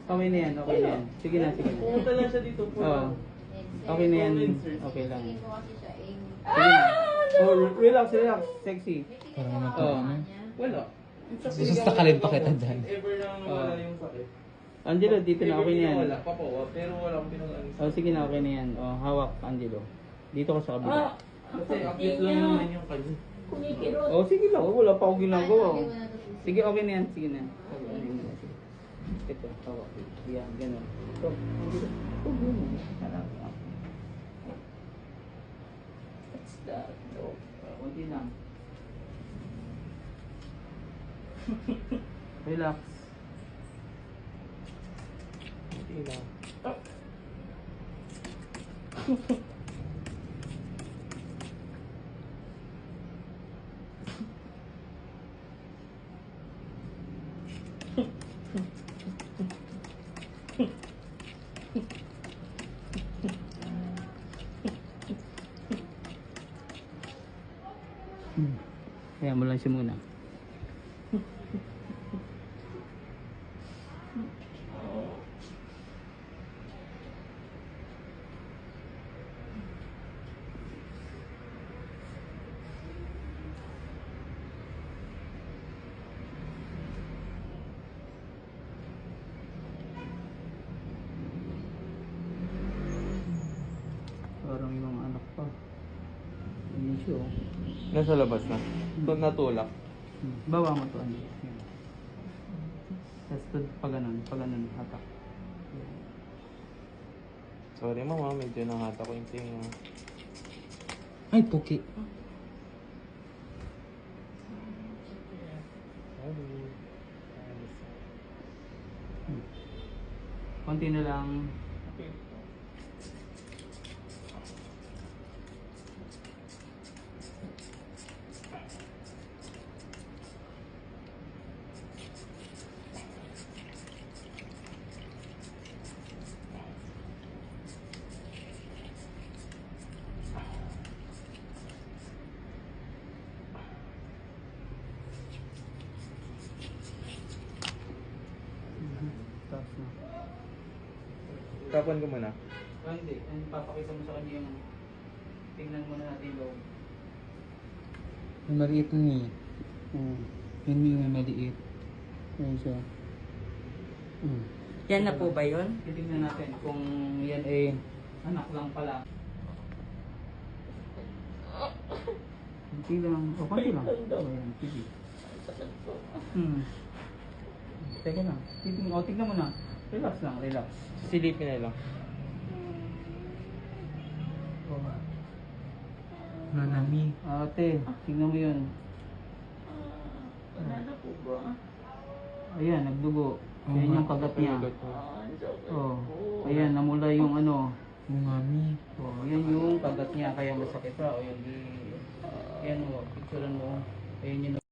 Okay na yan, okay na yan. Sige na, sige na. Pumunta lang siya dito po. Oo. Okay na yan. Okay lang. Tingin ko kasi siya eh. Sige na. Oh, relax, relax. Sexy. Parang naman to, Oo. ano? Wala. Susakalin pa kita dyan. If ever lang wala yung sakit. Angelo, dito na okay na yan. Wala, papawa. Pero wala akong pinag-alis. Oh, sige na, okay na yan. Oh, hawak, Angelo. Dito ka sa kabila. Kasi update lang naman yung kanya. Kumikirot. Oh, sige lang. Wala pa akong ginagawa. Ay, hindi mo na to susunod. Sige, okay na yan. Sige na. Okay na yan. Sige. Ito, hawak. Yan, ganun. Ito, Angelo. Ito, ganun. Harap. That's that. Oh, kunti lang. Relax. Hindi lang. Kaya mo lang siya muna. Parang yung mga anak pa. Hindi siya oh. Nasa labas na. Natulak. Bawa mo to, ano. Yan. Tapos pag ganun, hatak. Sorry mama, medyo nangata ko yung tinga. Ay, puki. Konti na lang. Tapos na. Tapan ko muna. Ah, hindi. And papakita mo sa kanya yung tingnan muna natin yung loob. May maliit ni. Yan may maliit. Ayan siya. Yan na po ba yun? Titingnan natin kung yan ay anak lang pala. Kunti lang. O, kunti lang. O, yan. Sige. Teka lang. Tignan mo na. Relax lang, relax. Silipin na lang. Nanami. Ate, tingnan mo yun. Wala na po ba? Ayan, nagdugo. Oo Yan nga. yung kagat niya. Ang sakit Oh. po. Ayan, namula yung ano. Mami. Oh, yan yung kagat niya kaya masakit pa. O yan, yan o, picturean mo. Ayan yun.